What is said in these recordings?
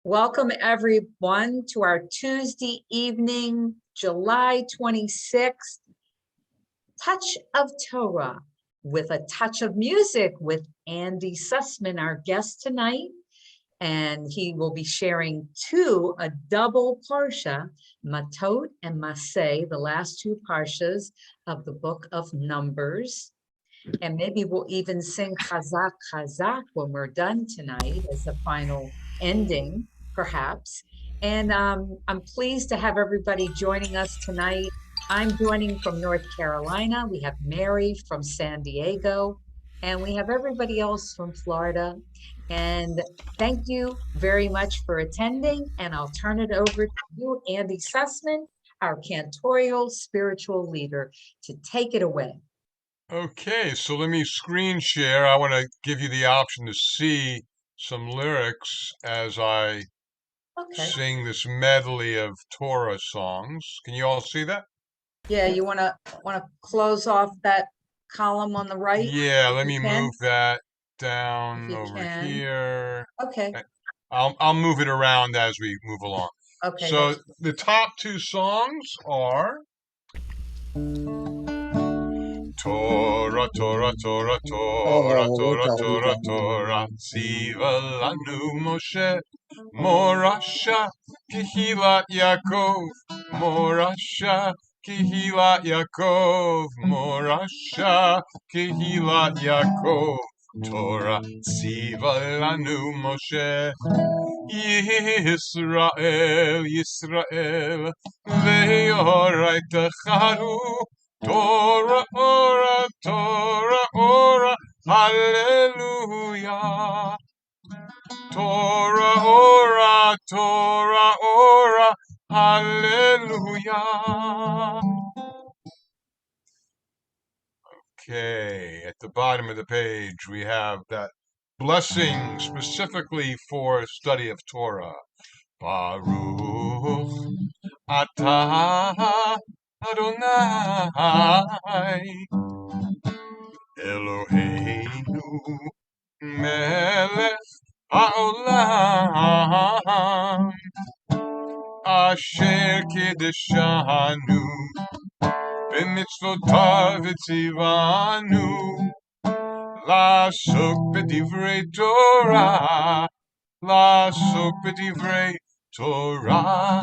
Welcome everyone to our Tuesday evening, July 26th, Touch of Torah with a touch of music with Andy Susman, our guest tonight. And he will be sharing a double parsha, Matot and MASEI, the last two parshas of the book of Numbers. And maybe we'll even sing Chazak Chazak when we're done tonight as the final ending, perhaps. And I'm pleased to have everybody joining us tonight. I'm joining from North Carolina. We have Mary from San Diego, and we have everybody else from Florida. And thank you very much for attending. And I'll turn it over to you, Andy Susman, our Cantorial Spiritual Leader, to take it away. Okay, so let me screen share. I want to give you the option to see some lyrics as I sing this medley of Torah songs. Can you all see that? Yeah, you want to close off that column on the right? Yeah, let me move that down over here. Okay. I'll move it around as we move along. Okay. So the top two songs are Torah, Torah, Torah, Torah, Torah, Torah, Torah, Tziva lanu Moshe, Morasha, Kehilat Yaakov, Morasha, Kehilat Yaakov, Morasha, Kehilat Yaakov, Torah, Tziva lanu Moshe, Yisrael, Yisrael, Ve'oraitacharu, Torah, Torah, Torah, Torah, Hallelujah. Torah, Torah, Torah, Torah, Hallelujah. Okay, at the bottom of the page, we have that blessing specifically for study of Torah. Baruch Atah Adonai Eloheinu Melech Haolam Asher Kiddushanu B'mitzvotav Tzivanu La'asok b'divrei Torah La'asok b'divrei Torah.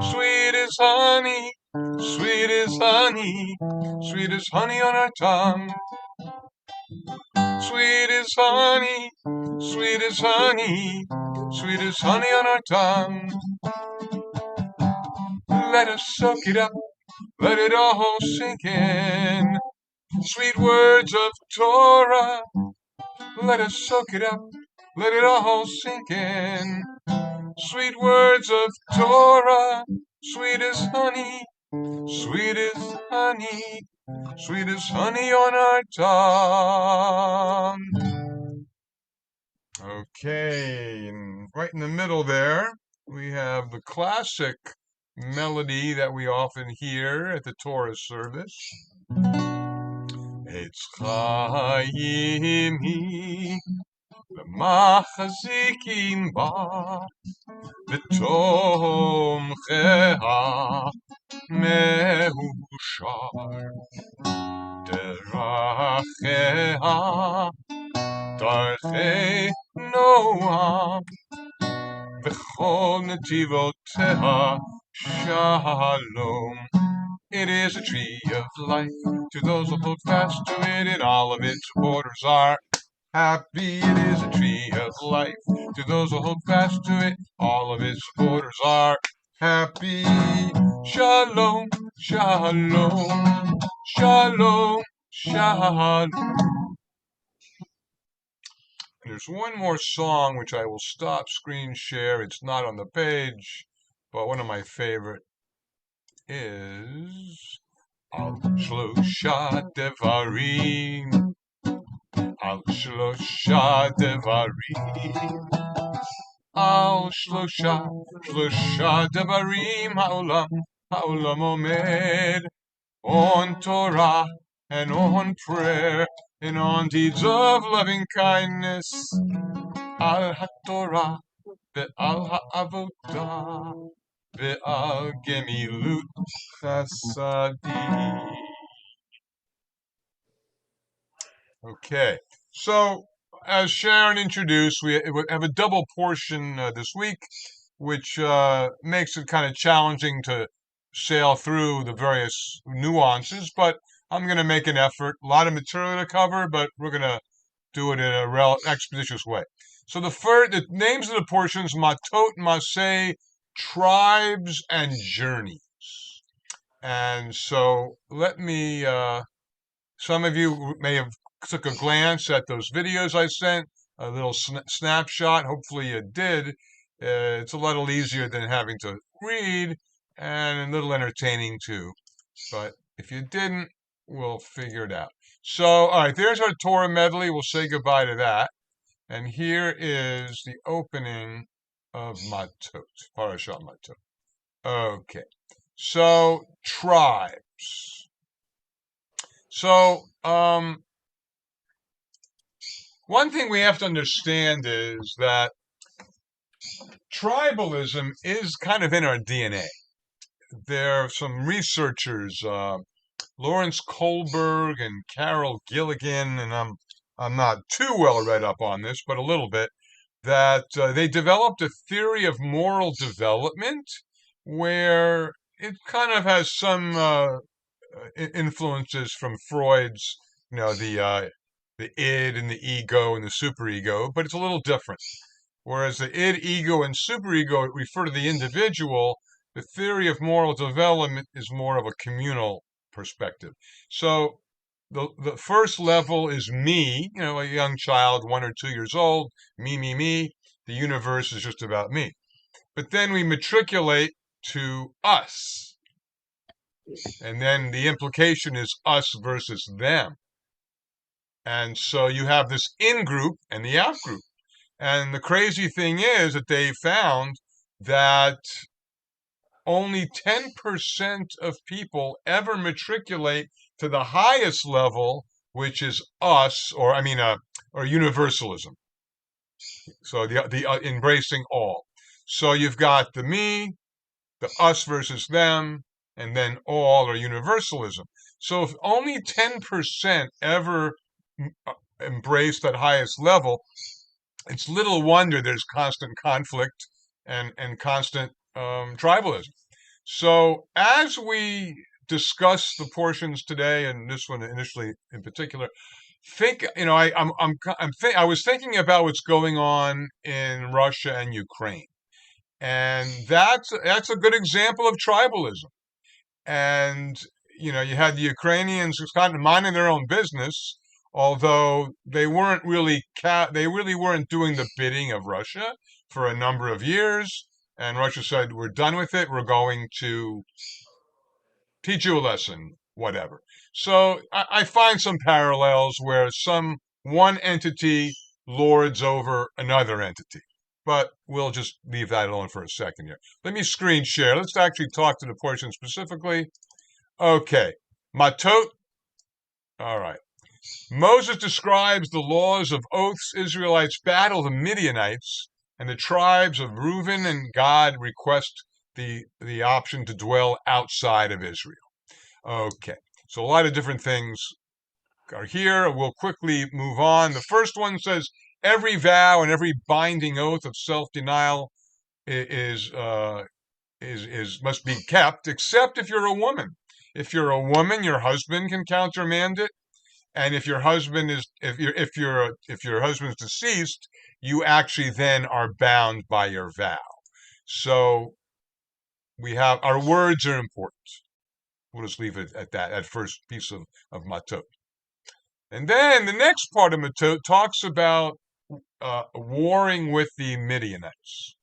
Sweet as honey, sweet as honey, sweet as honey on our tongue. Sweet as honey, sweet as honey, sweet as honey on our tongue. Let us soak it up, let it all sink in. Sweet words of Torah, let us soak it up, let it all sink in. Sweet words of Torah, sweet as honey, sweet as honey, sweet as honey on our tongue. Okay, and right in the middle there, we have the classic melody that we often hear at the Torah service. It's Chaimi, the Machazikim Ba, V'tomcheha Mehushar, Deracheha Darchei Noam, V'chol Netivoteha Shalom. It is a tree of life to those who hold fast to it, and all of its supporters are happy. It is a tree of life to those who hold fast to it, all of its supporters are happy. Shalom, shalom, shalom, shalom. And there's one more song which I will stop screen share. It's not on the page, but one of my favorite is Al Shlosha Devarim. Al Shlosha Devarim. Al Shlosha Devarim. Ha'olam omed on Torah and on prayer and on deeds of loving kindness. Al HaTorah be'al ha'avodah, be'al gemilut chasadi. Okay, so as Sharon introduced, we have a double portion this week, which makes it kind of challenging to sail through the various nuances, but I'm going to make an effort. A lot of material to cover, but we're going to do it in a expeditious way. So the names of the portions: Matot, Masei, tribes and journeys. And so let me. Some of you may have took a glance at those videos I sent, a little snapshot. Hopefully you did. It's a little easier than having to read and a little entertaining too. But if you didn't, we'll figure it out. So, all right, there's our Torah medley. We'll say goodbye to that. And here is the opening of Matot, parashot Matot. Okay, so tribes. So, one thing we have to understand is that tribalism is kind of in our DNA. There are some researchers, Lawrence Kohlberg and Carol Gilligan, and I'm not too well read up on this, but a little bit, that they developed a theory of moral development where it kind of has some influences from Freud's, the id and the ego and the superego, but it's a little different. Whereas the id, ego, and superego refer to the individual, the theory of moral development is more of a communal perspective. So the first level is me, a young child, 1 or 2 years old, me. The universe is just about me. But then we matriculate to us. And then the implication is us versus them. And so you have this in-group and the out-group. And the crazy thing is that they found that only 10% of people ever matriculate to the highest level, which is us, or universalism. So the embracing all. So you've got the me, the us versus them, and then all, or universalism. So if only 10% ever embrace that highest level, it's little wonder there's constant conflict and constant tribalism. So as we discuss the portions today, and this one initially in particular, I was thinking about what's going on in Russia and Ukraine, and that's a good example of tribalism. And you had the Ukrainians who's kind of minding their own business, although they really weren't doing the bidding of Russia for a number of years. And Russia said, "We're done with it. We're going to teach you a lesson, whatever." So I find some parallels where one entity lords over another entity. But we'll just leave that alone for a second here. Let me screen share. Let's actually talk to the portion specifically. Okay, Matot. All right. Moses describes the laws of oaths Israelites battle the Midianites, and the tribes of Reuben and Gad request the option to dwell outside of Israel. Okay, so a lot of different things are here. We'll quickly move on. The first one says, every vow and every binding oath of self-denial must be kept, except if you're a woman. If you're a woman, your husband can countermand it, and if your husband's deceased, you actually then are bound by your vow. So our words are important. We'll just leave it at that first piece of Matot. And then the next part of Matot talks about warring with the Midianites.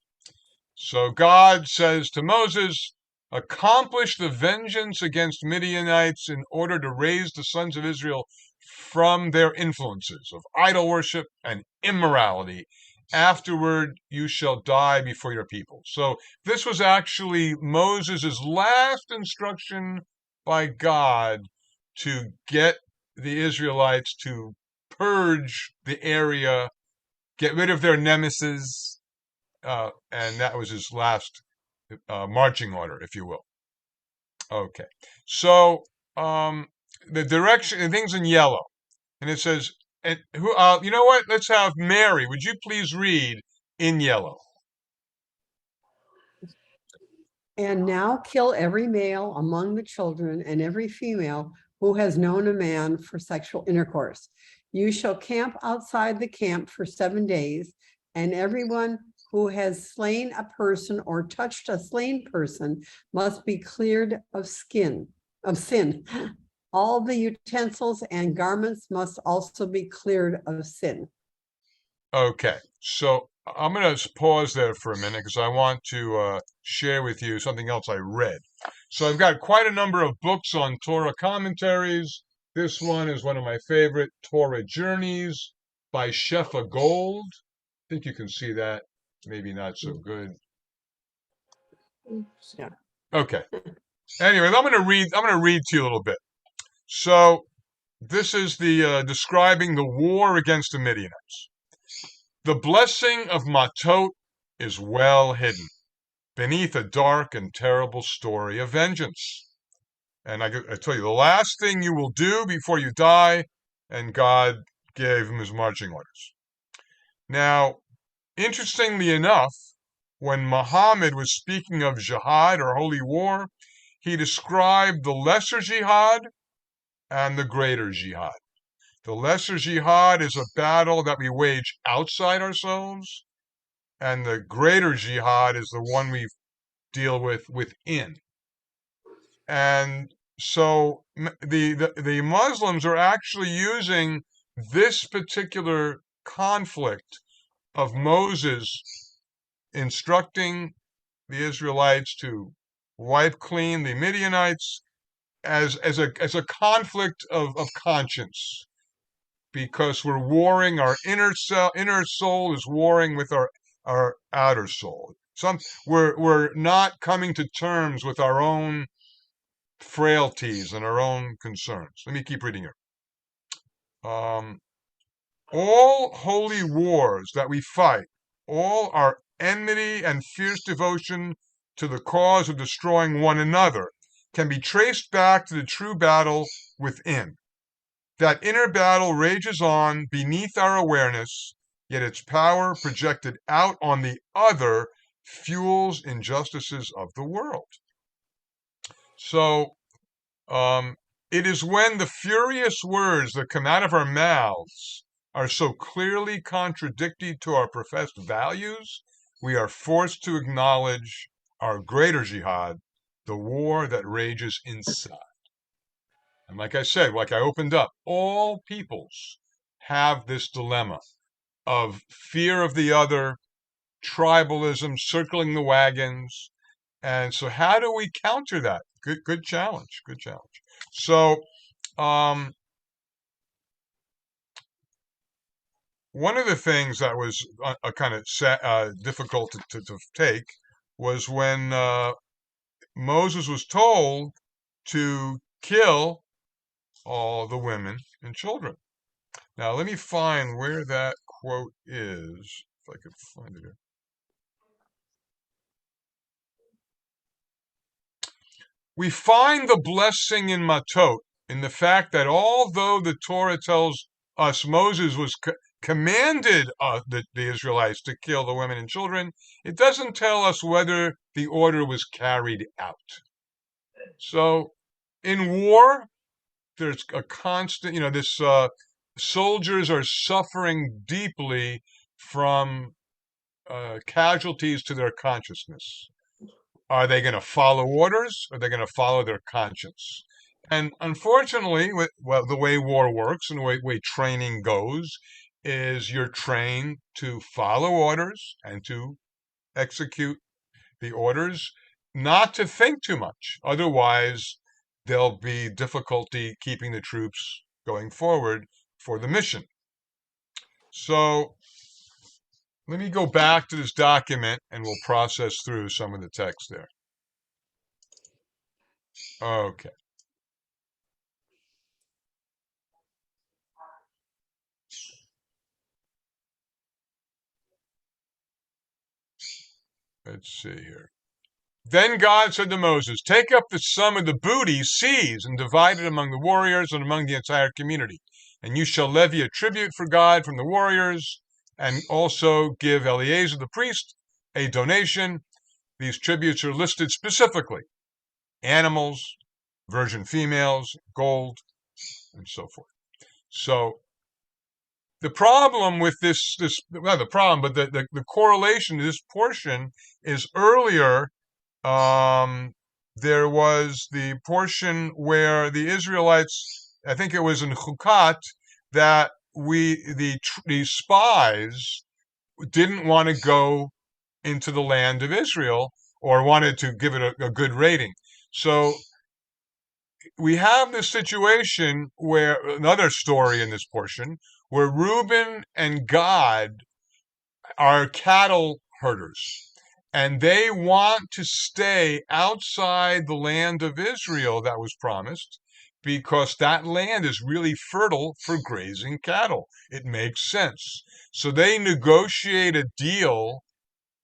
So God says to Moses, accomplish the vengeance against Midianites in order to raise the sons of Israel from their influences of idol worship and immorality. Afterward, you shall die before your people. So this was actually Moses' last instruction by God to get the Israelites to purge the area, get rid of their nemesis, and that was his last marching order, if you will. Okay, so the direction, and things in yellow, and it says, and who? You know what? Let's have Mary. Would you please read in yellow? And now kill every male among the children and every female who has known a man for sexual intercourse. You shall camp outside the camp for 7 days, and everyone who has slain a person or touched a slain person must be cleared of sin. All the utensils and garments must also be cleared of sin. Okay, so I'm going to pause there for a minute because I want to share with you something else I read. So I've got quite a number of books on Torah commentaries. This one is one of my favorite, Torah Journeys by Shefa Gold. I think you can see that. Maybe not so good. Yeah. Okay. Anyway, I'm going to read to you a little bit. So this is the describing the war against the Midianites. The blessing of Matot is well hidden beneath a dark and terrible story of vengeance. And I tell you, the last thing you will do before you die, and God gave him his marching orders. Now, interestingly enough, when Muhammad was speaking of jihad or holy war, he described the lesser jihad and the greater jihad. The lesser jihad is a battle that we wage outside ourselves, and the greater jihad is the one we deal with within. And so the Muslims are actually using this particular conflict of Moses instructing the Israelites to wipe clean the Midianites as a conflict of conscience, because we're warring, our inner soul is warring with our outer soul. We're not coming to terms with our own frailties and our own concerns. Let me keep reading here. All holy wars that we fight, all our enmity and fierce devotion to the cause of destroying one another, can be traced back to the true battle within. That inner battle rages on beneath our awareness, yet its power projected out on the other fuels injustices of the world. So, it is when the furious words that come out of our mouths are so clearly contradictory to our professed values, we are forced to acknowledge our greater jihad, the war that rages inside. And like I said, like I opened up, all peoples have this dilemma of fear of the other, tribalism, circling the wagons. And so how do we counter that? Good challenge. Good challenge. So, one of the things that was a kind of difficult to take was when Moses was told to kill all the women and children. Now, let me find where that quote is, if I could find it here. We find the blessing in Matot in the fact that although the Torah tells us Moses was commanded the Israelites to kill the women and children, it doesn't tell us whether the order was carried out. So in war, there's a constant, this soldiers are suffering deeply from casualties to their consciousness. Are they going to follow orders, or are they going to follow their conscience? And unfortunately, the way war works and the way training goes is you're trained to follow orders and to execute the orders, not to think too much. Otherwise, there'll be difficulty keeping the troops going forward for the mission. So let me go back to this document and we'll process through some of the text there. Okay. let's see here. Then God said to Moses, take up the sum of the booty seized and divide it among the warriors and among the entire community. And you shall levy a tribute for God from the warriors, and also give Eleazar the priest a donation. These tributes are listed specifically: animals, virgin females, gold, and so forth. So the problem with not the problem, but the correlation to this portion is earlier. There was the portion where the Israelites, I think it was in Chukat, that the spies didn't want to go into the land of Israel, or wanted to give it a good rating. So we have this situation where, another story in this portion, where Reuben and Gad are cattle herders, and they want to stay outside the land of Israel that was promised, because that land is really fertile for grazing cattle. It makes sense. So they negotiate a deal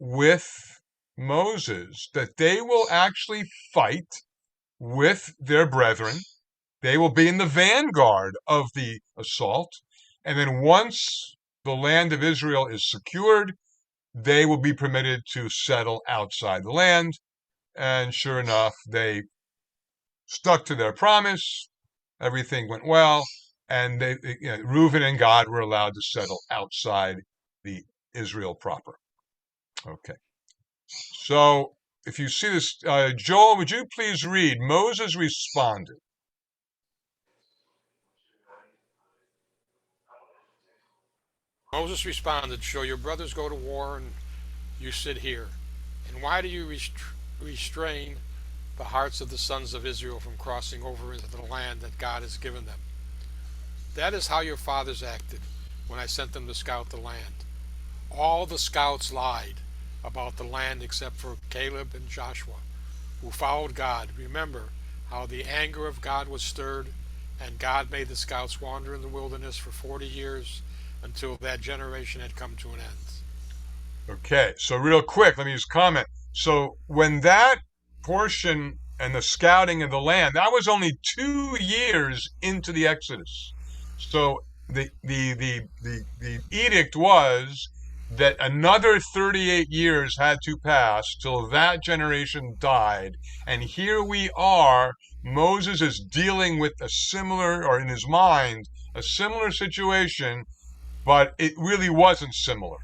with Moses that they will actually fight with their brethren. They will be in the vanguard of the assault. And then once the land of Israel is secured, they will be permitted to settle outside the land. And sure enough, they stuck to their promise. Everything went well. And Reuben and Gad were allowed to settle outside the Israel proper. Okay. So if you see this, Joel, would you please read? Moses responded. Moses responded, shall your brothers go to war and you sit here? And why do you restrain the hearts of the sons of Israel from crossing over into the land that God has given them? That is how your fathers acted when I sent them to scout the land. All the scouts lied about the land except for Caleb and Joshua, who followed God. Remember how the anger of God was stirred, and God made the scouts wander in the wilderness for 40 years until that generation had come to an end. Okay, so real quick, let me just comment. So when that portion and the scouting of the land, that was only 2 years into the Exodus. So the edict was that another 38 years had to pass till that generation died. And here we are, Moses is dealing with a similar, or in his mind, a similar situation, but it really wasn't similar.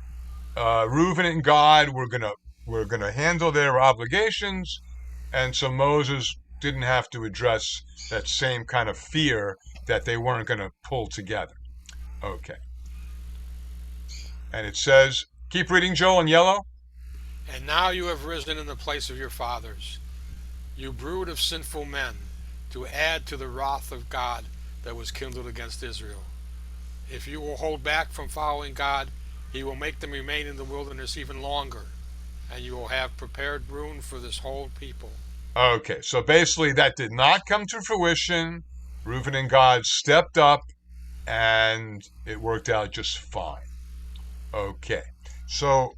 Reuben and Gad were gonna handle their obligations, and so Moses didn't have to address that same kind of fear that they weren't going to pull together. Okay. And it says, keep reading, Joel, in yellow. And now you have risen in the place of your fathers, you brood of sinful men, to add to the wrath of God that was kindled against Israel. If you will hold back from following God, he will make them remain in the wilderness even longer, and you will have prepared room for this whole people. Okay, so basically that did not come to fruition. Reuben and Gad stepped up, and it worked out just fine. Okay, so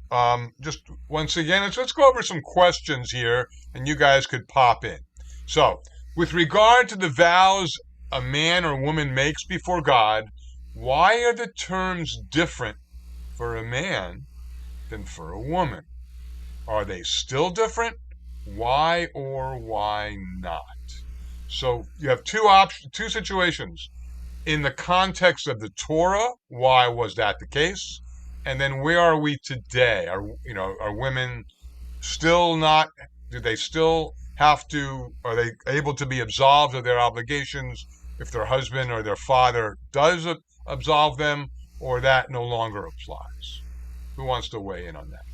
just once again, let's go over some questions here, and you guys could pop in. So, with regard to the vows a man or woman makes before God, why are the terms different for a man than for a woman? Are they still different? Why or why not? So you have two situations. In the context of the Torah, why was that the case? And then where are we today? Are women still not, do they still have to, are they able to be absolved of their obligations if their husband or their father does absolve them, or that no longer applies? Who wants to weigh in on that?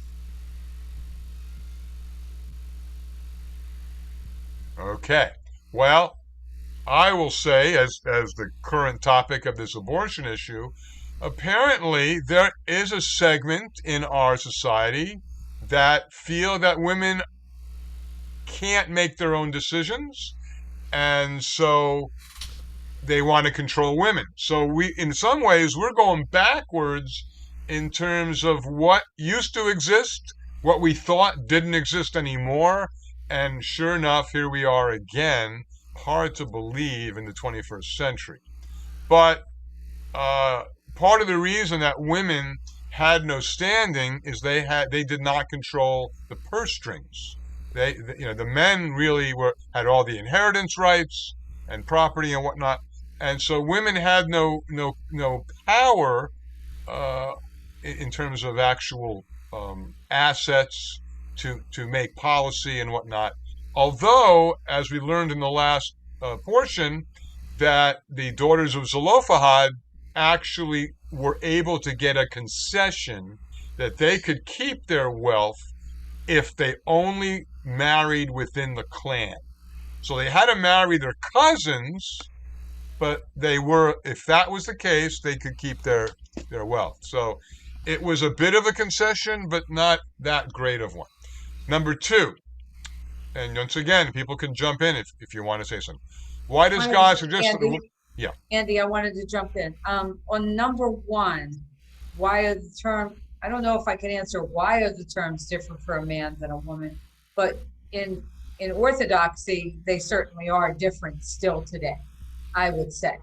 Okay, well, I will say, as the current topic of this abortion issue, apparently there is a segment in our society that feel that women can't make their own decisions, and so they want to control women. So in some ways, we're going backwards in terms of what used to exist what we thought didn't exist anymore. And sure enough, here we are again. Hard to believe in the 21st century. But part of the reason that women had no standing is they did not control the purse strings. The men really had all the inheritance rights and property and whatnot, and so women had no power in terms of actual assets to make policy and whatnot. Although, as we learned in the last portion, that the daughters of Zelophehad actually were able to get a concession that they could keep their wealth if they only married within the clan. So they had to marry their cousins, but if that was the case, they could keep their wealth. So it was a bit of a concession, but not that great of one. Number 2, and once again, people can jump in if you want to say something. Why does God suggest... Yeah. Andy, I wanted to jump in. On number 1, why are the term, I don't know if I can answer why are the terms different for a man than a woman, but in Orthodoxy, they certainly are different still today, I would say.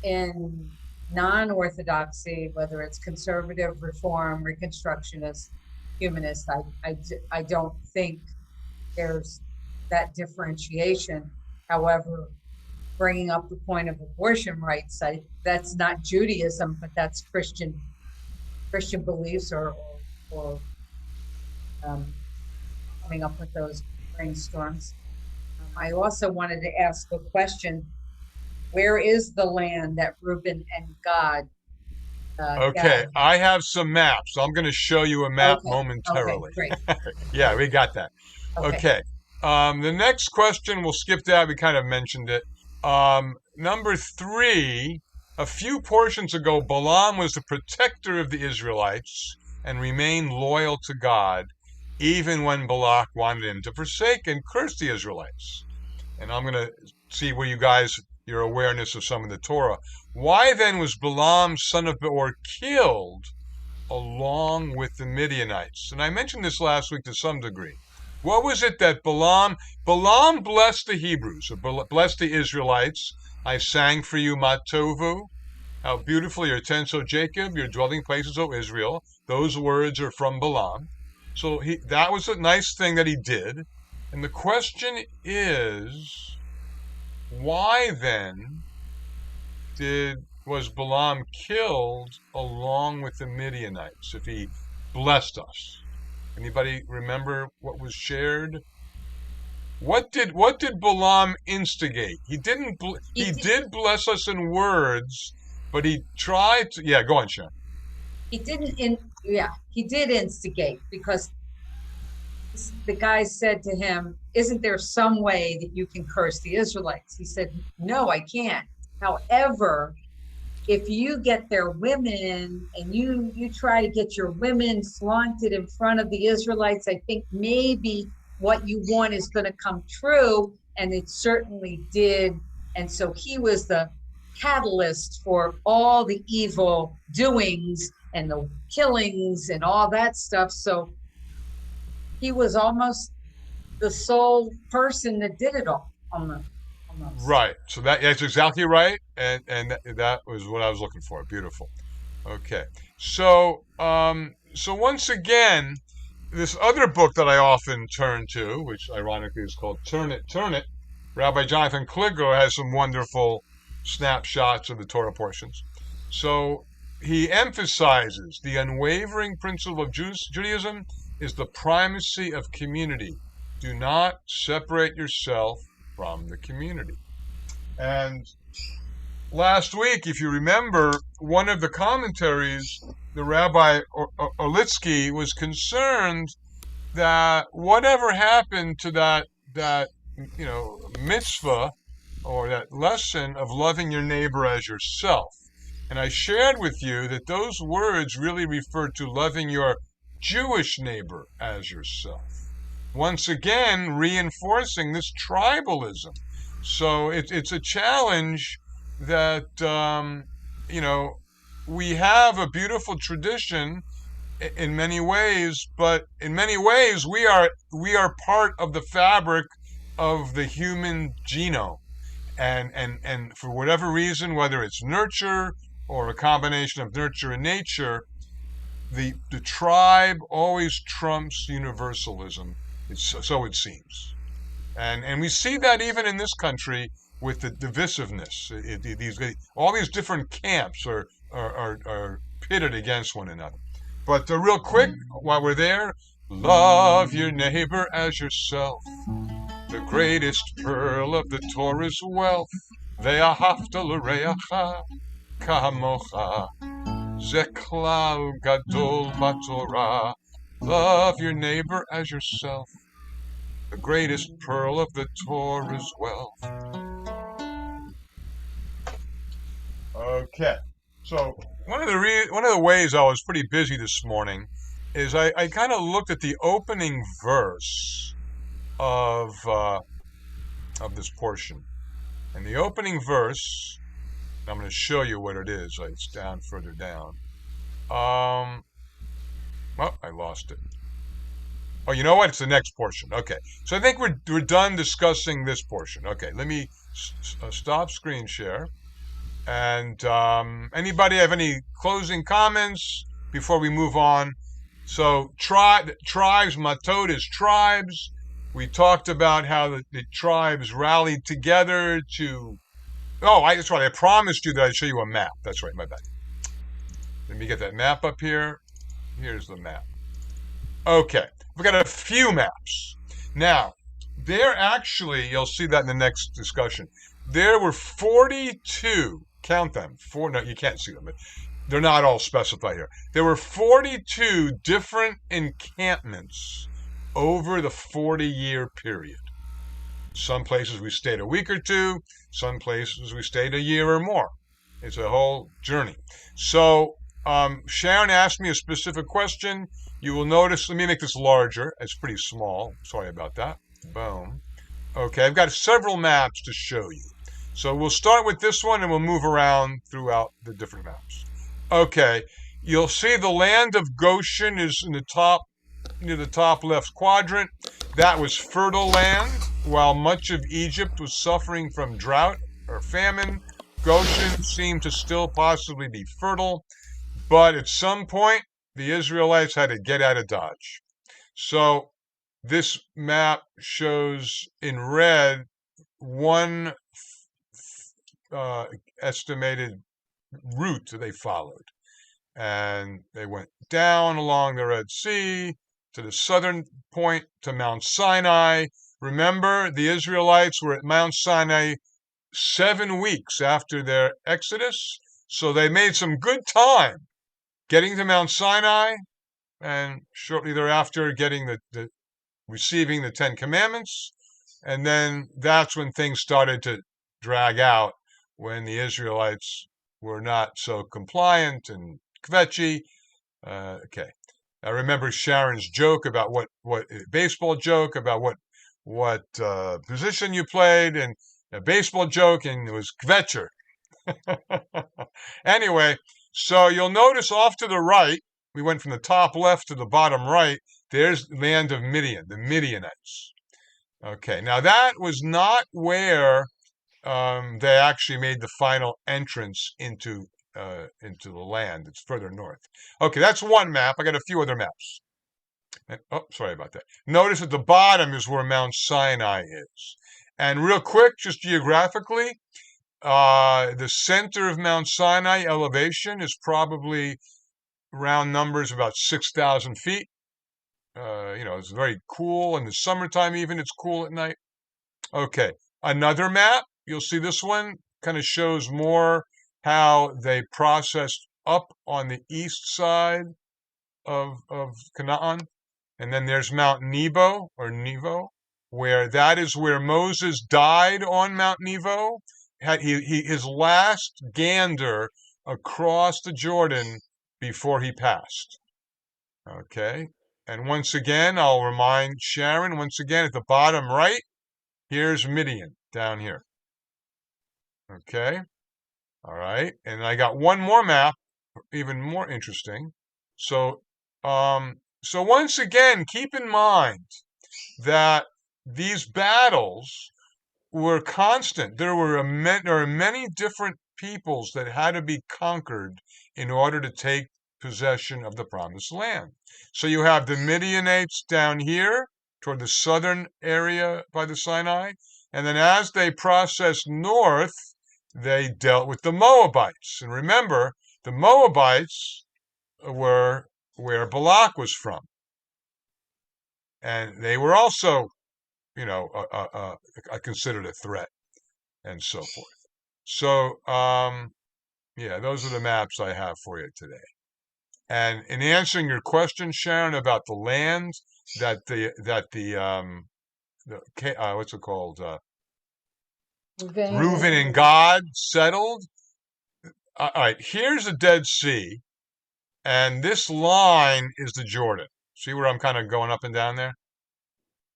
In non-Orthodoxy, whether it's conservative, reform, reconstructionist, humanist, I don't think there's that differentiation. However, bringing up the point of abortion rights, that's not Judaism, but that's Christian beliefs or coming up with those brainstorms. I also wanted to ask a question. Where is the land that Reuben and Gad okay, I have some maps. So I'm going to show you a map momentarily. Okay, great. Yeah, we got that. Okay. The next question, we'll skip that. We kind of mentioned it. Number 3, a few portions ago, Balaam was the protector of the Israelites and remained loyal to God, even when Balak wanted him to forsake and curse the Israelites. And I'm going to see where your awareness of some of the Torah. Why then was Balaam, son of Beor, killed along with the Midianites? And I mentioned this last week to some degree. What was it that Balaam blessed the Hebrews, or blessed the Israelites? I sang for you, Matovu. How beautiful your tents, O Jacob, your dwelling places, O Israel. Those words are from Balaam. So that was a nice thing that he did. And the question is, why then was Balaam killed along with the Midianites if he blessed us? Anybody remember what was shared? What did Balaam instigate? He did bless us in words, but he tried to. Yeah, go on, Sharon. He did instigate, because the guy said to him, "Isn't there some way that you can curse the Israelites?" He said, "No, I can't. However, if you get their women and you try to get your women flaunted in front of the Israelites, I think maybe what you want is going to come true." And it certainly did. And so he was the catalyst for all the evil doings and the killings and all that stuff. So he was almost the sole person that did it all, almost. Right. So that's exactly right. And that was what I was looking for. Beautiful. Okay. So once again, this other book that I often turn to, which ironically is called Turn It, Rabbi Jonathan Kligro has some wonderful snapshots of the Torah portions. So he emphasizes the unwavering principle of Judaism is the primacy of community. Do not separate yourself from the community. And last week, if you remember, one of the commentaries, the Rabbi Orlitsky, was concerned that whatever happened to that mitzvah or that lesson of loving your neighbor as yourself. And I shared with you that those words really refer to loving your Jewish neighbor as yourself. Once again, reinforcing this tribalism. So it's a challenge that, we have a beautiful tradition in many ways, but in many ways we are part of the fabric of the human genome. And for whatever reason, whether it's nurture or a combination of nurture and nature, the tribe always trumps universalism. So it seems. And we see that even in this country with the divisiveness. All these different camps are pitted against one another. But real quick, while we're there, love your neighbor as yourself. The greatest pearl of the Torah's wealth. Ve'ahavta l'reacha kamocha. Ze klal gadol b'Torah. Love your neighbor as yourself. The greatest pearl of the Torah's wealth. Okay, so one of the ways I was pretty busy this morning is I kind of looked at the opening verse of this portion, and the opening verse. I'm going to show you what it is. It's down further down. Oh, I lost it. Oh, you know what? It's the next portion. Okay, so I think we're done discussing this portion. Okay, let me stop screen share. And anybody have any closing comments before we move on? So tribes, matot is tribes. We talked about how the tribes rallied together to. Oh, that's right. I promised you that I'd show you a map. That's right. My bad. Let me get that map up here. Here's the map. Okay, we've got a few maps. Now, you'll see that in the next discussion. There were 42, count them, no, you can't see them, but they're not all specified here. There were 42 different encampments over the 40-year period. Some places we stayed a week or two, some places we stayed a year or more. It's a whole journey. So Sharon asked me a specific question. You will notice, let me make this larger. It's pretty small. Sorry about that. Boom. Okay, I've got several maps to show you. So we'll start with this one and we'll move around throughout the different maps. Okay, you'll see the land of Goshen is in the top, near the top left quadrant. That was fertile land. While much of Egypt was suffering from drought or famine, Goshen seemed to still possibly be fertile. But at some point, the Israelites had to get out of Dodge. So this map shows in red one estimated route they followed. And they went down along the Red Sea to the southern point to Mount Sinai. Remember, the Israelites were at Mount Sinai 7 weeks after their exodus. So they made some good time getting to Mount Sinai, and shortly thereafter receiving the 10 Commandments. And then that's when things started to drag out, when the Israelites were not so compliant and kvetchy. Okay. I remember Sharon's joke about what baseball joke about what position you played, and a baseball joke, and it was kvetcher. Anyway, so you'll notice off to the right, we went from the top left to the bottom right, there's the land of Midian, the Midianites. Okay, now that was not where they actually made the final entrance into the land. It's further north. Okay, that's one map. I got a few other maps. And, oh, sorry about that. Notice at the bottom is where Mount Sinai is. And real quick, just geographically, the center of Mount Sinai elevation is probably, round numbers, about 6,000 feet. It's very cool in the summertime. Even it's cool at night. Okay, another map. You'll see this one kind of shows more how they processed up on the east side of Canaan. And then there's Mount Nebo, or Nevo, where that is where Moses died on Mount Nebo. His last gander across the Jordan before he passed. Okay, and once again, I'll remind Sharon, once again, at the bottom right, here's Midian down here. Okay, all right, and I got one more map, even more interesting. So So once again, keep in mind that these battles were constant. There are many different peoples that had to be conquered in order to take possession of the promised land. So you have the Midianites down here toward the southern area by the Sinai, and then as they processed north, they dealt with the Moabites. And remember, the Moabites were where Balak was from. And they were also, considered a threat and so forth. So, yeah, those are the maps I have for you today. And in answering your question, Sharon, about the land that what's it called? Reuben and Gad settled. All right, here's the Dead Sea, and this line is the Jordan. See where I'm kind of going up and down there?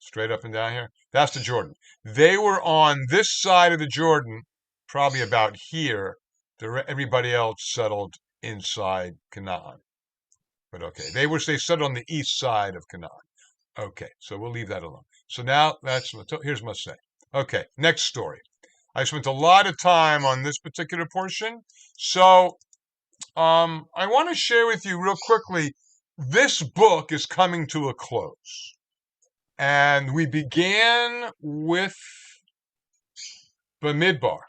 Straight up and down here? That's the Jordan. They were on this side of the Jordan, probably about here. Everybody else settled inside Canaan. But okay, they settled on the east side of Canaan. Okay, so we'll leave that alone. So now here's MASEI. Okay, next story. I spent a lot of time on this particular portion. So I want to share with you real quickly, this book is coming to a close. And we began with Bamidbar.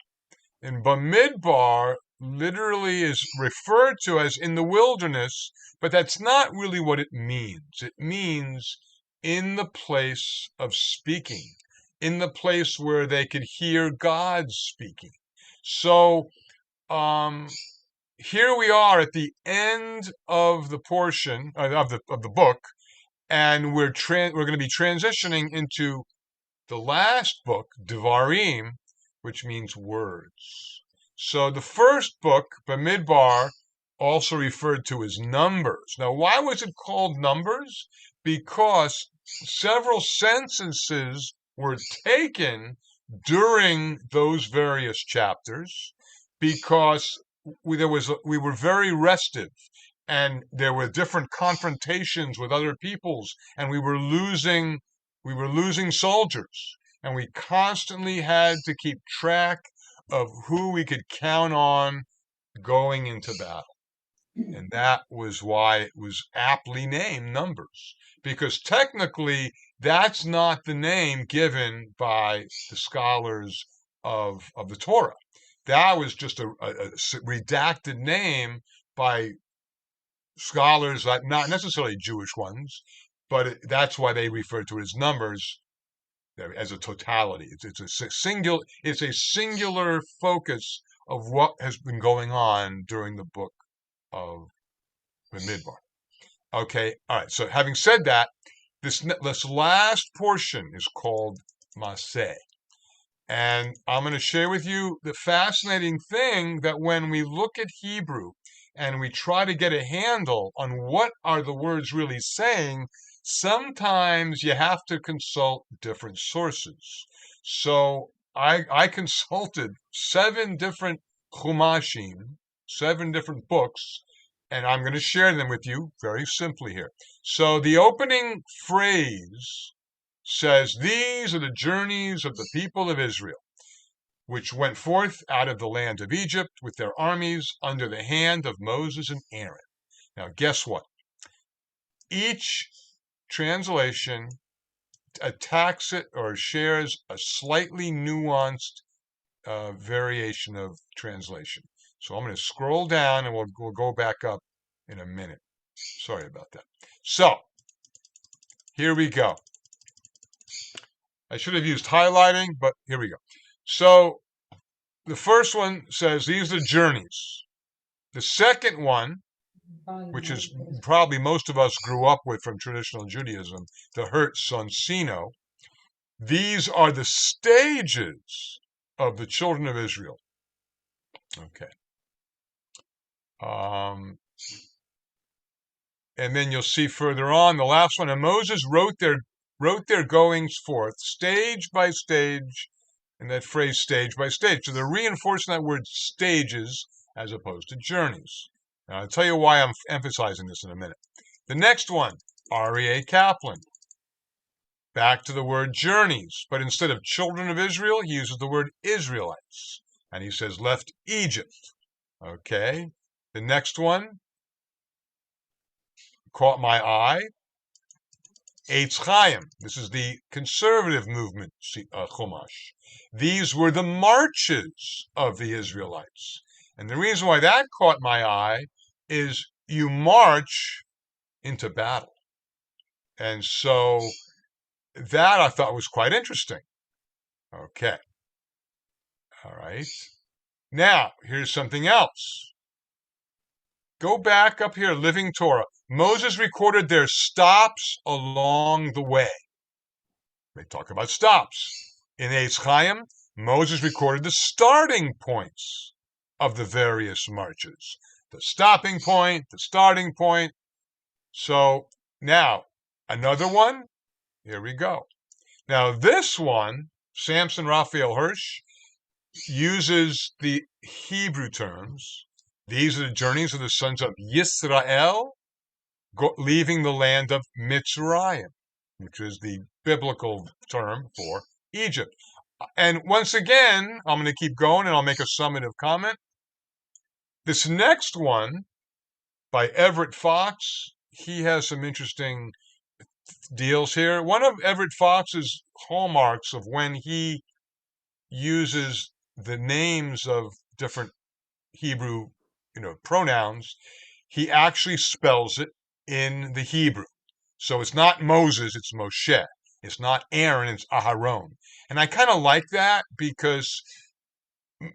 And Bamidbar literally is referred to as in the wilderness, but that's not really what it means. It means in the place of speaking, in the place where they could hear God speaking. So here we are at the end of the portion of the book, and we're going to be transitioning into the last book, Devarim, which means words. So the first book, Bamidbar, also referred to as Numbers. Now, why was it called Numbers? Because several censuses were taken during those various chapters, because we were very restive, and there were different confrontations with other peoples, and we were losing soldiers, and we constantly had to keep track of who we could count on going into battle. And that was why it was aptly named Numbers, because technically that's not the name given by the scholars of the Torah. That was just a redacted name by scholars, not necessarily Jewish ones, but that's why they refer to it as Numbers, as a totality. It's a singular focus of what has been going on during the book of Bamidbar. Okay, all right. So having said that, this last portion is called MASEI. And I'm going to share with you the fascinating thing that when we look at Hebrew and we try to get a handle on what are the words really saying, sometimes you have to consult different sources. So I consulted 7 different chumashim, 7 different books, and I'm going to share them with you very simply here. So the opening phrase says, "These are the journeys of the people of Israel, which went forth out of the land of Egypt with their armies under the hand of Moses and Aaron." Now, guess what? Each translation attacks it or shares a slightly nuanced variation of translation. So I'm going to scroll down, and we'll go back up in a minute. Sorry about that. So here we go. I should have used highlighting, but here we go. So the first one says, "These are journeys." The second one, which is probably most of us grew up with from traditional Judaism, the Hertz Sonsino, "These are the stages of the children of Israel." Okay. And then you'll see further on, the last one, "And Moses wrote their goings forth, stage by stage," and that phrase, stage by stage. So they're reinforcing that word stages as opposed to journeys. Now, I'll tell you why I'm emphasizing this in a minute. The next one, R.E.A. Kaplan. Back to the word journeys, but instead of children of Israel, he uses the word Israelites. And he says left Egypt. Okay. The next one caught my eye. Eitz Chaim. This is the conservative movement Chumash. These were the marches of the Israelites. And the reason why that caught my eye is you march into battle. And so that I thought was quite interesting. Okay. All right. Now, here's something else. Go back up here, Living Torah. Moses recorded their stops along the way. They talk about stops. In Eitz Chaim, Moses recorded the starting points of the various marches. The stopping point, the starting point. So now, another one. Here we go. Now, this one, Samson Raphael Hirsch, uses the Hebrew terms. These are the journeys of the sons of Yisrael leaving the land of Mitzrayim, which is the biblical term for Egypt. And once again, I'm going to keep going and I'll make a summative comment. This next one by Everett Fox, he has some interesting deals here. One of Everett Fox's hallmarks of when he uses the names of different Hebrew, pronouns, he actually spells it in the Hebrew. So it's not Moses, it's Moshe. It's not Aaron, it's Aharon. And I kind of like that because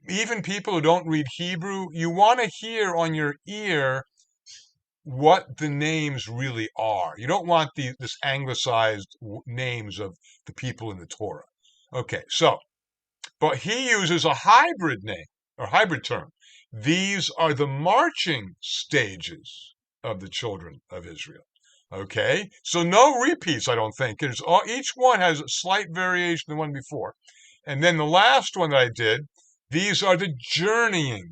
even people who don't read Hebrew, you want to hear on your ear what the names really are. You don't want this anglicized names of the people in the Torah. Okay, so, but he uses a hybrid name or hybrid term. These are the marching stages of the children of Israel. Okay, so no repeats, I don't think. Each one has a slight variation than the one before. And then the last one that I did, these are the journeyings.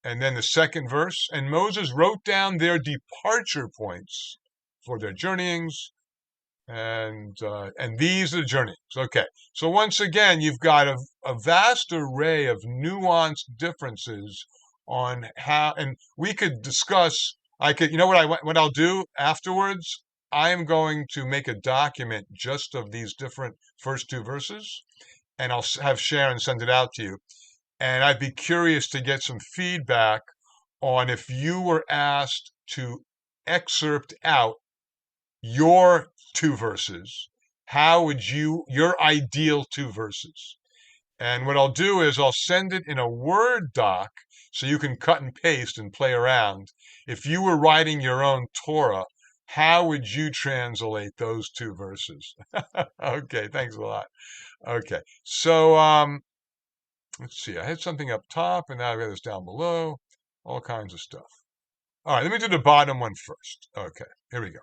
And then the second verse, and Moses wrote down their departure points for their journeyings, and these are the journeyings. Okay, so once again, you've got a vast array of nuanced differences on how, and we could discuss. What I'll do afterwards. I am going to make a document just of these different first two verses, and I'll have Sharon send it out to you. And I'd be curious to get some feedback on if you were asked to excerpt out your two verses, how would your ideal two verses? And what I'll do is I'll send it in a Word doc so you can cut and paste and play around. If you were writing your own Torah, how would you translate those two verses? Okay, thanks a lot. Okay, so let's see. I had something up top, and now I've got this down below. All kinds of stuff. All right, let me do the bottom one first. Okay, here we go.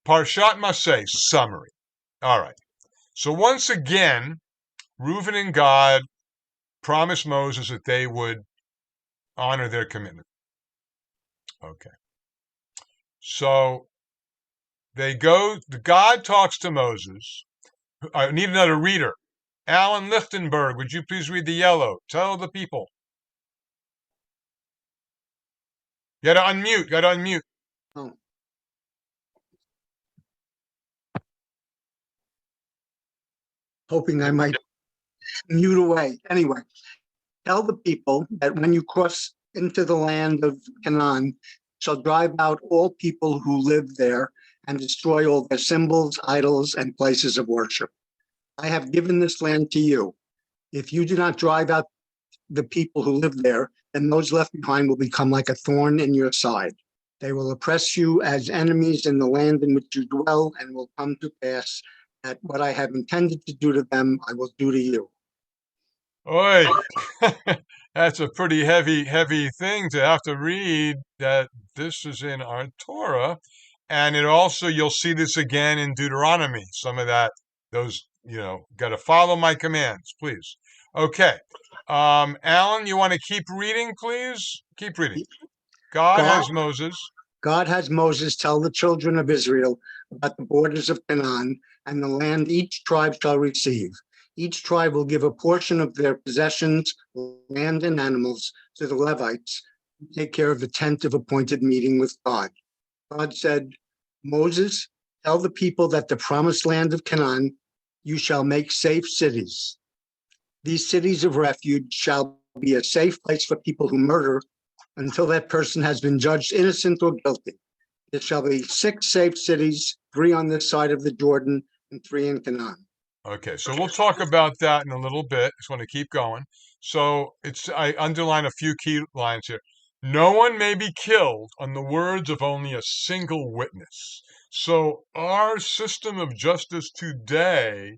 Parashat MASEI, summary. All right. So once again, Reuben and God promised Moses that they would honor their commitment. Okay. So God talks to Moses. I need another reader. Alan Lichtenberg, would you please read the yellow? Tell the people. You gotta unmute. Oh. Hoping I might mute away. Anyway, tell the people that when you cross into the land of Canaan, shall drive out all people who live there and destroy all their symbols, idols, and places of worship. I have given this land to you. If you do not drive out the people who live there, then those left behind will become like a thorn in your side. They will oppress you as enemies in the land in which you dwell, and will come to pass that what I have intended to do to them, I will do to you. Oi, that's a pretty heavy thing to have to read, that this is in our Torah. And it also, you'll see this again in Deuteronomy, some of that, those, got to follow my commands, please. Okay. Alan, you want to keep reading, please? Keep reading. God has Moses. God has Moses tell the children of Israel about the borders of Canaan and the land each tribe shall receive. Each tribe will give a portion of their possessions, land, and animals to the Levites who take care of the tent of appointed meeting with God. God said, Moses, tell the people that the promised land of Canaan you shall make safe cities. These cities of refuge shall be a safe place for people who murder until that person has been judged innocent or guilty. There shall be 6 safe cities, 3 on this side of the Jordan and 3 in Canaan. Okay, so we'll talk about that in a little bit. Just want to keep going. So I underline a few key lines here. No one may be killed on the words of only a single witness. So our system of justice today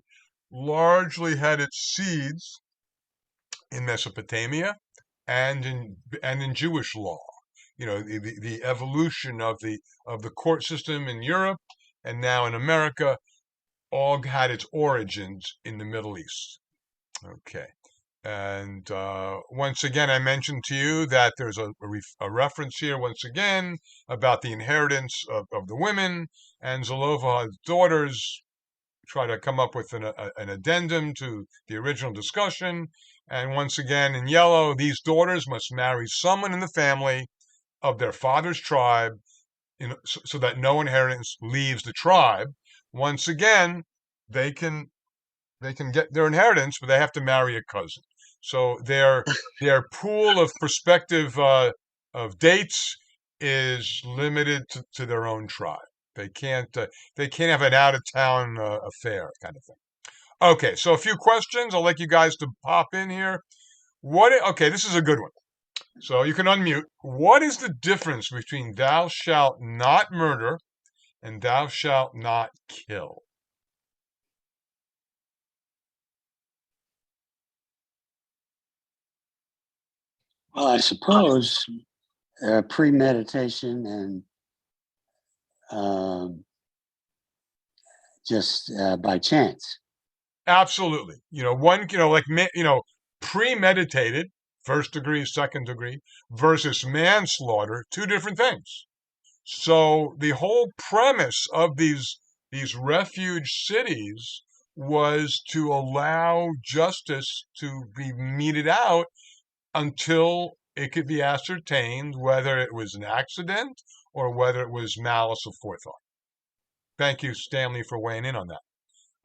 largely had its seeds in Mesopotamia and in Jewish law. You know, the evolution of the court system in Europe and now in America all had its origins in the Middle East. Okay. And once again, I mentioned to you that there's a reference here, once again, about the inheritance of the women, and Zelophehad's daughters try to come up with an addendum to the original discussion. And once again, in yellow, these daughters must marry someone in the family of their father's tribe so that no inheritance leaves the tribe. Once again, they can get their inheritance, but they have to marry a cousin. So their pool of prospective of dates is limited to their own tribe. They can't have an out of town affair kind of thing. Okay, so a few questions. I'll like you guys to pop in here. Okay, this is a good one. So you can unmute. What is the difference between thou shalt not murder and thou shalt not kill? Well, I suppose premeditation and just by chance. Absolutely. Premeditated, first degree, second degree, versus manslaughter, 2 different things. So the whole premise of these refuge cities was to allow justice to be meted out until it could be ascertained whether it was an accident or whether it was malice aforethought. Thank you, Stanley, for weighing in on that.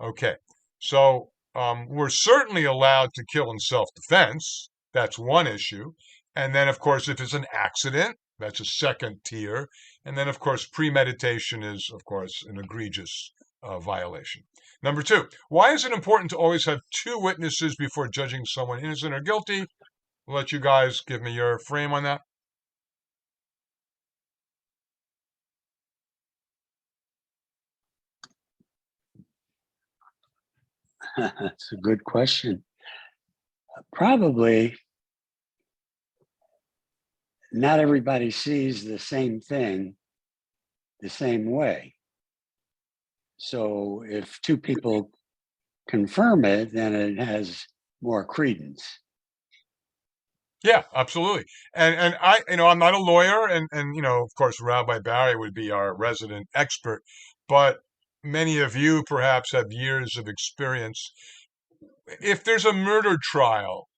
Okay, so we're certainly allowed to kill in self-defense. That's one issue. And then, of course, if it's an accident, that's a second tier. And then, of course, premeditation is, of course, an egregious violation. Number 2, why is it important to always have 2 witnesses before judging someone innocent or guilty? I'll let you guys give me your frame on that. That's a good question. Probably not everybody sees the same thing the same way. So if 2 people confirm it, then it has more credence. Yeah, absolutely. And I'm not a lawyer, and of course, Rabbi Barry would be our resident expert, but many of you perhaps have years of experience. If there's a murder trial,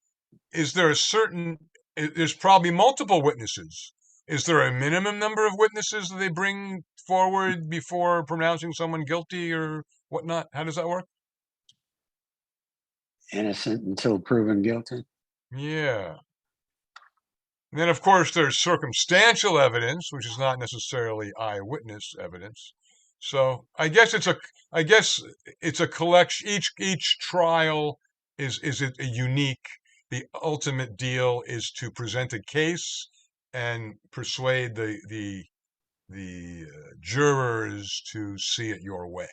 there's probably multiple witnesses. Is there a minimum number of witnesses that they bring forward before pronouncing someone guilty or whatnot? How does that work? Innocent until proven guilty. Yeah. And then, of course, there's circumstantial evidence, which is not necessarily eyewitness evidence. So I guess it's a collection. Each trial is a unique. The ultimate deal is to present a case and persuade the jurors to see it your way.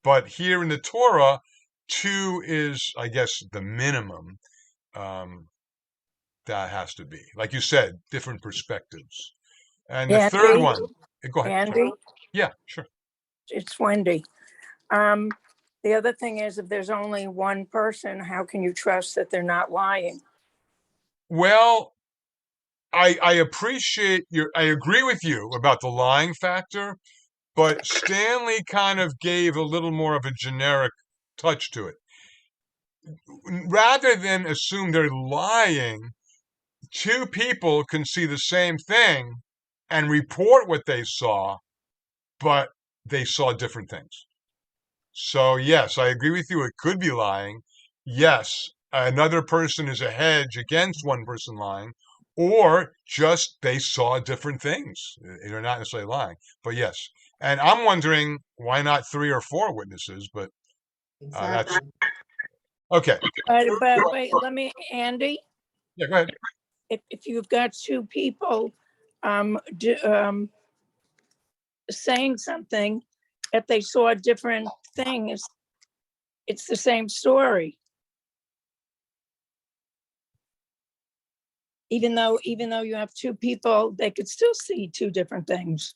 But here in the Torah, 2 is, I guess, the minimum. That has to be, like you said, different perspectives. And the third one, go ahead. Andy, sorry. Yeah, sure. it's Wendy. The other thing is, if there's only one person, how can you trust that they're not lying? Well, I appreciate I agree with you about the lying factor, but Stanley kind of gave a little more of a generic touch to it. Rather than assume they're lying, two people can see the same thing and report what they saw, but they saw different things. So yes, I agree with you. It could be lying. Yes, another person is a hedge against one person lying, or just they saw different things. They're not necessarily lying, but yes. And I'm wondering why not 3 or 4 witnesses, but that's Exactly. okay. But wait, Andy, Yeah, go ahead. if you've got two people saying something, if they saw different things, it's the same story. Even though you have two people, they could still see two different things.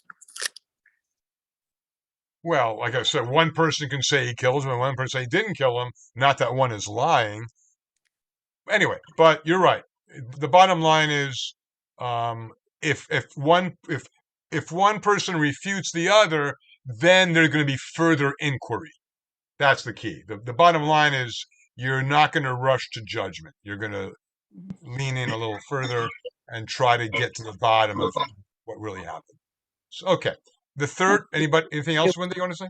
Well, like I said, one person can say he killed him and one person say he didn't kill him. Not that one is lying. Anyway, but you're right. The bottom line is, if one person refutes the other, then there's going to be further inquiry. That's the key. The bottom line is you're not going to rush to judgment. You're going to lean in a little further and try to get to the bottom of what really happened. So, okay. The third, anything else, Wendy, you want to say?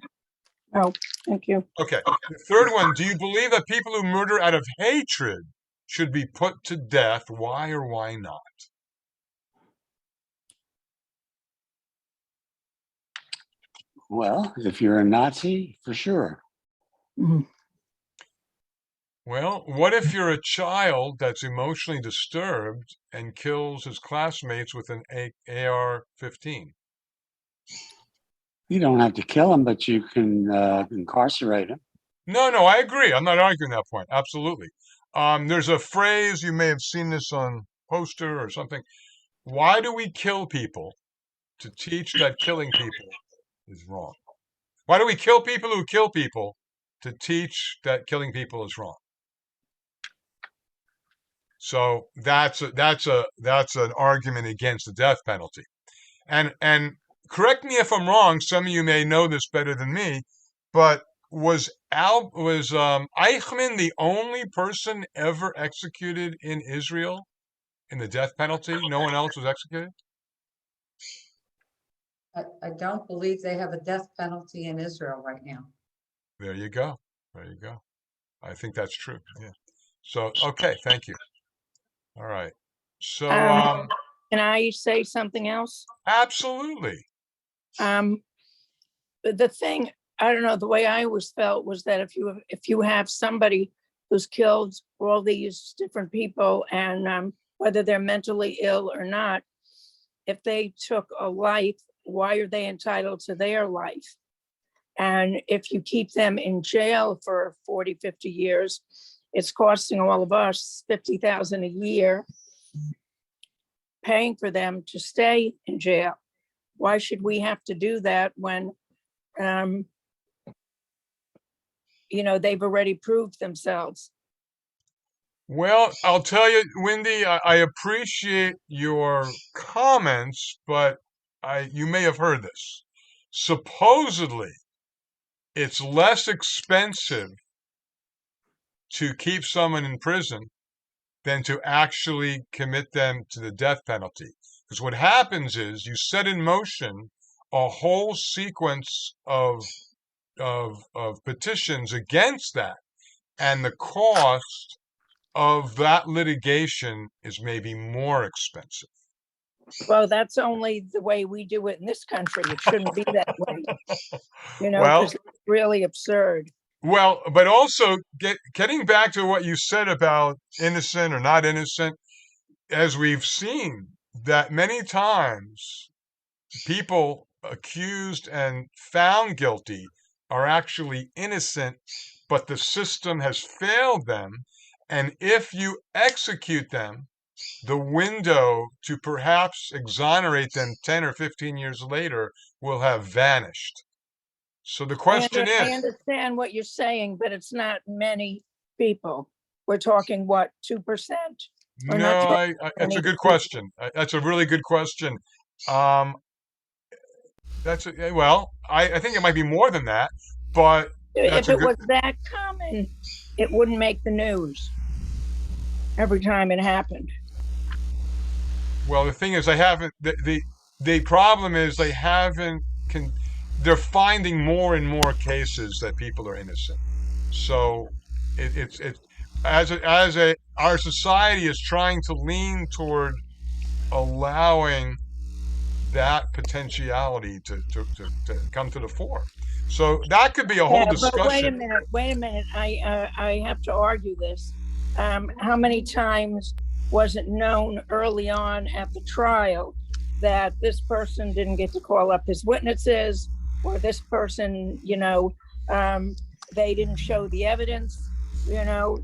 Oh, thank you. Okay. The third one, do you believe that people who murder out of hatred should be put to death? Why or why not? Well, if you're a Nazi, for sure. Mhm. Well, what if you're a child that's emotionally disturbed and kills his classmates with an AR-15? You don't have to kill him, but you can incarcerate him. No, I agree. I'm not arguing that point. Absolutely. There's a phrase, you may have seen this on poster or something. Why do we kill people? To teach that killing people is wrong. Why do we kill people who kill people? To teach that killing people is wrong. So that's an argument against the death penalty. And correct me if I'm wrong. Some of you may know this better than me, but was Eichmann the only person ever executed in Israel in the death penalty? No one else was executed? I don't believe they have a death penalty in Israel right now. There you go. I think that's true. Yeah. So, okay, thank you. All right. So, Can I say something else? absolutely. The thing, I don't know, the way I always felt was that if you have somebody who's killed all these different people, and whether they're mentally ill or not, if they took a life, why are they entitled to their life? And if you keep them in jail for 40, 50 years, it's costing all of us $50,000 a year, paying for them to stay in jail. Why should we have to do that when, they've already proved themselves? Well, I'll tell you, Wendy, I appreciate your comments, but you may have heard this. Supposedly, it's less expensive to keep someone in prison than to actually commit them to the death penalty. Because what happens is you set in motion a whole sequence of petitions against that, and the cost of that litigation is maybe more expensive. Well, that's only the way we do it in this country. It shouldn't be that way, Well, because it's really absurd. well, but also getting back to what you said about innocent or not innocent, as we've seen that many times people accused and found guilty are actually innocent, but the system has failed them. And if you execute them, the window to perhaps exonerate them 10 or 15 years later will have vanished. So the question I is, understand what you're saying, but it's not many people. We're talking, what, 2%? Or No, not? that's a good question. That's a really good question. Um, well, I think it might be more than that, but that's If a it good. was that common, it wouldn't make the news every time it happened. Well, the thing is, they haven't. The problem is they haven't. They're finding more and more cases that people are innocent. So it's our society is trying to lean toward allowing that potentiality to come to the fore. So that could be a whole Yeah, but wait a discussion. minute, wait a minute. I have to argue this. How many times was it known early on at the trial that this person didn't get to call up his witnesses, or this person, they didn't show the evidence, they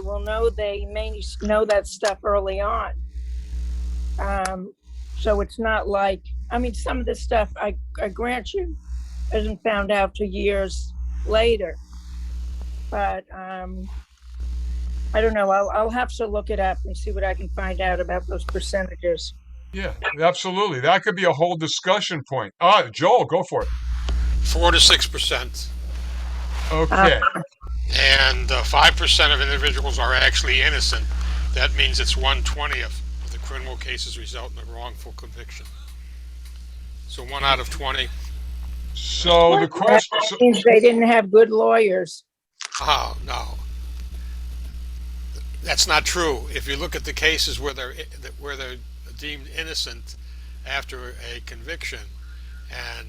will know, they may know that stuff early on. So it's not like, some of this stuff, I grant you, isn't found out till years later. But I don't know. I'll have to look it up and see what I can find out about those percentages. Yeah, absolutely. That could be a whole discussion point. Joel, go for it. 4 to 6%. Okay. And 5% of individuals are actually innocent. That means it's 1/20th of the criminal cases result in a wrongful conviction. So 1 out of 20. So the question. That means they didn't have good lawyers. Oh, no. That's not true. If you look at the cases where they're deemed innocent after a conviction, and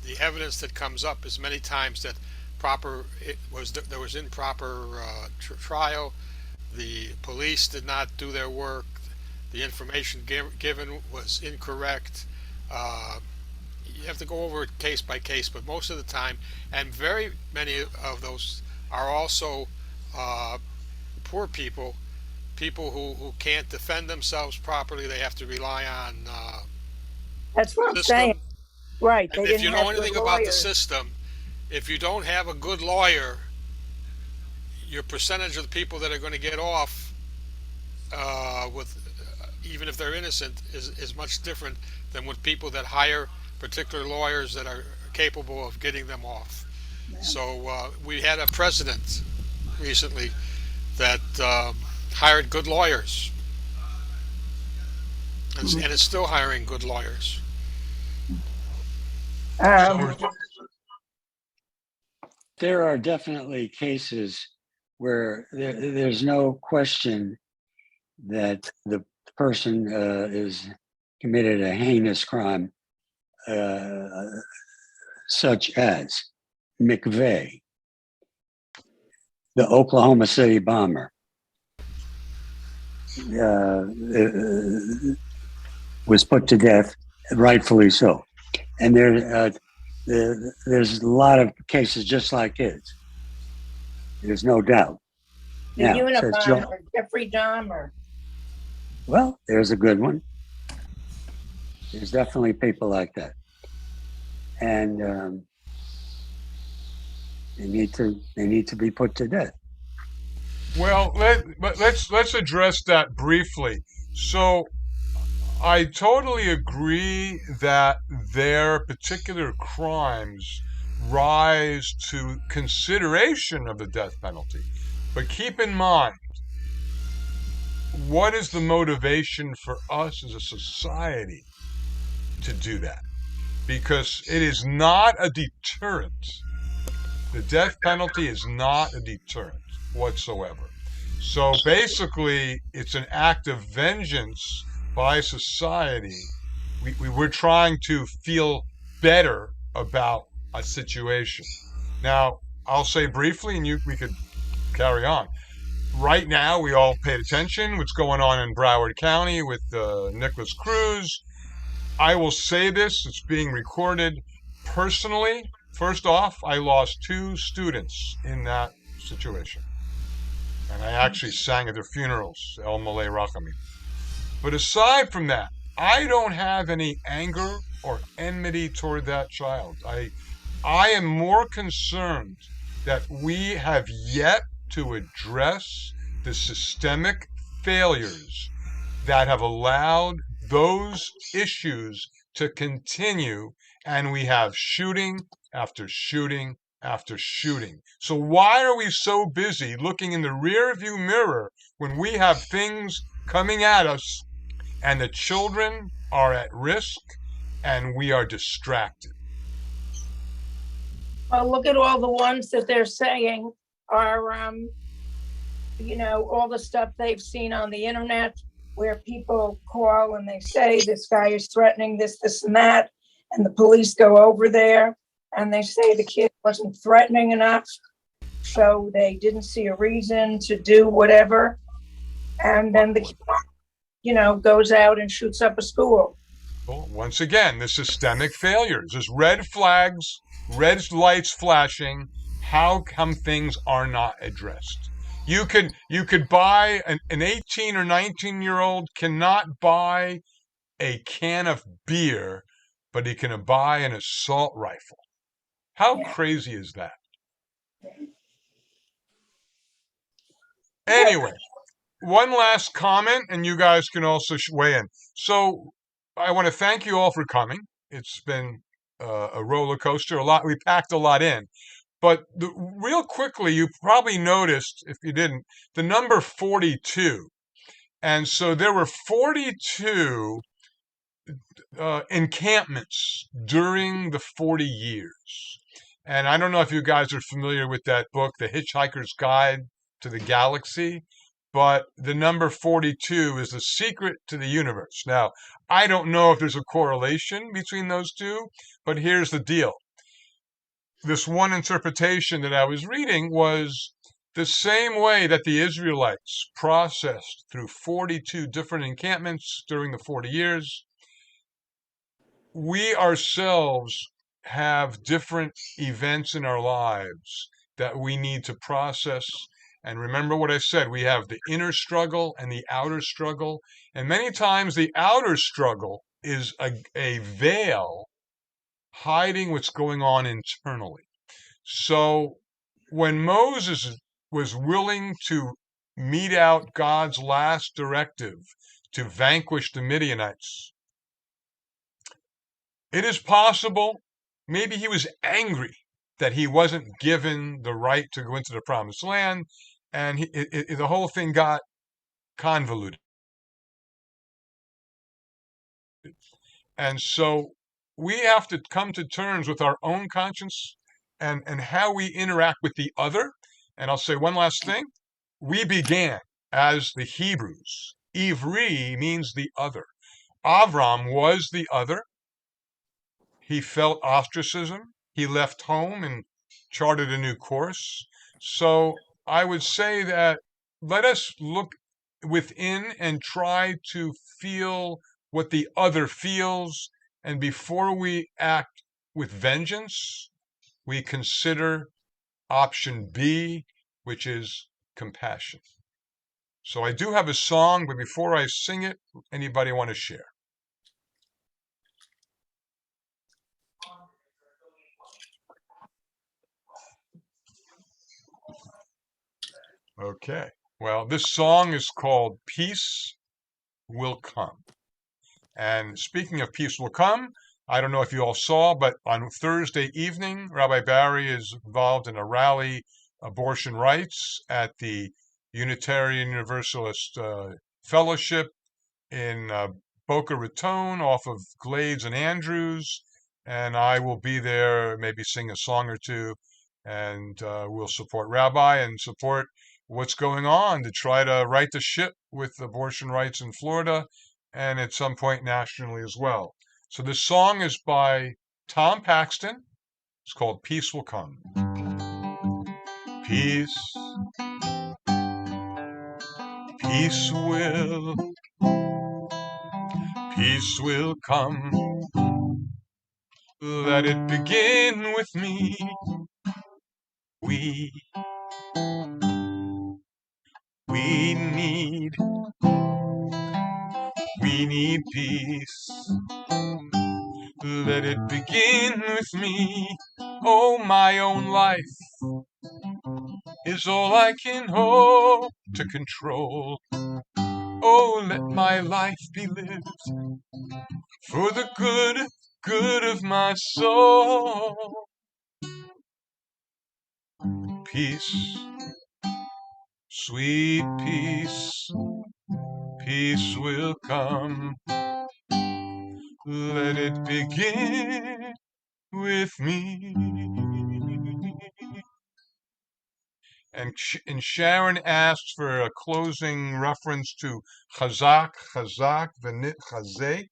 the evidence that comes up is many times that there was improper trial, the police did not do their work, the information given was incorrect. You have to go over it case by case, but most of the time, and very many of those are also poor people who can't defend themselves properly. They have to rely on That's what I'm system. saying. Right. And if you know anything about the system, if you don't have a good lawyer, your percentage of the people that are going to get off even if they're innocent is much different than with people that hire particular lawyers that are capable of getting them off. Yeah. So we had a president recently that hired good lawyers, and is still hiring good lawyers. There are definitely cases where there's no question that the person is committed a heinous crime, such as McVeigh, the Oklahoma City bomber, was put to death, rightfully so. And there's a lot of cases just like his. There's no doubt. The Unabomber, or Jeffrey Dahmer. Well, there's a good one. There's definitely people like that, and they need to be put to death. Well, let's address that briefly. So, I totally agree that their particular crimes rise to consideration of the death penalty. But keep in mind, what is the motivation for us as a society to do that? Because it is not a deterrent. The death penalty is not a deterrent whatsoever. So basically, it's an act of vengeance by society. We're trying to feel better about a situation. Now, I'll say briefly, and we could carry on. Right now, we all paid attention what's going on in Broward County with Nicholas Cruz. I will say this, it's being recorded. Personally, first off, I lost 2 students in that situation. And I actually sang at their funerals, El Malay Rachamim. But aside from that, I don't have any anger or enmity toward that child. I am more concerned that we have yet to address the systemic failures that have allowed those issues to continue, and we have shooting after shooting after shooting. So why are we so busy looking in the rear view mirror when we have things coming at us and the children are at risk and we are distracted? Well, look at all the ones that they're saying are, all the stuff they've seen on the internet where people call and they say this guy is threatening this and that, and the police go over there and they say the kid wasn't threatening enough, so they didn't see a reason to do whatever, and then the kid, goes out and shoots up a school. Well, once again, the systemic failures. There's red flags, red lights flashing. How come things are not addressed? You could buy an 18 or 19-year-old cannot buy a can of beer, but he can buy an assault rifle. How crazy is that? Anyway, one last comment, and you guys can also weigh in. So I want to thank you all for coming. It's been a roller coaster. We packed a lot in. But real quickly, you probably noticed, if you didn't, the number 42. And so there were 42 encampments during the 40 years. And I don't know if you guys are familiar with that book, The Hitchhiker's Guide to the Galaxy, but the number 42 is the secret to the universe. Now, I don't know if there's a correlation between those two, but here's the deal. This one interpretation that I was reading was the same way that the Israelites processed through 42 different encampments during the 40 years. We ourselves have different events in our lives that we need to process. And remember what I said, we have the inner struggle and the outer struggle. And many times the outer struggle is a veil hiding what's going on internally. So when Moses was willing to mete out God's last directive to vanquish the Midianites, it is possible, maybe he was angry that he wasn't given the right to go into the promised land, and the whole thing got convoluted. And so we have to come to terms with our own conscience and how we interact with the other. And I'll say one last thing. We began as the Hebrews. Ivri means the other. Avram was the other. He felt ostracism. He left home and charted a new course. So I would say that let us look within and try to feel what the other feels. And before we act with vengeance, we consider option B, which is compassion. So I do have a song, but before I sing it, anybody want to share? Okay. Well, this song is called Peace Will Come. And speaking of peace will come, I don't know if you all saw, but on Thursday evening, Rabbi Barry is involved in a rally, abortion rights, at the Unitarian Universalist Fellowship in Boca Raton off of Glades and Andrews. And I will be there, maybe sing a song or two, and we'll support Rabbi and support what's going on to try to right the ship with abortion rights in Florida and at some point nationally as well. So this song is by Tom Paxton. It's called Peace Will Come. Peace, peace will come. Let it begin with me. We need peace. Let it begin with me. Oh, my own life is all I can hope to control. Oh, let my life be lived for the good of my soul. Peace, sweet peace, peace will come. Let it begin with me. And Sharon asked for a closing reference to Chazak, V'nit Chazek.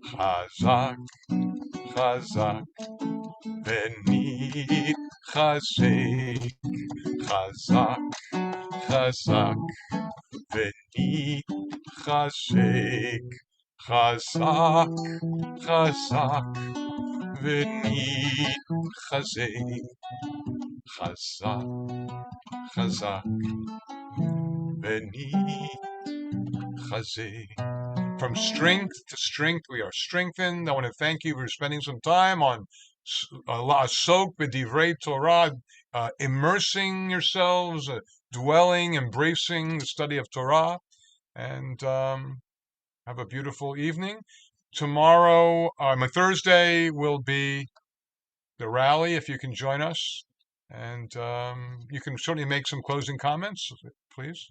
Chazak, V'nit Chazek. Chazak, V'nit Chazek. Chazak, V'nit Chazek. Chazak, V'nit Chazek. From strength to strength, we are strengthened. I want to thank you for spending some time on Asok B'divrei Torah, immersing yourselves, dwelling, embracing the study of Torah, and have a beautiful evening. Tomorrow, Thursday, will be the rally, if you can join us. And you can certainly make some closing comments, please.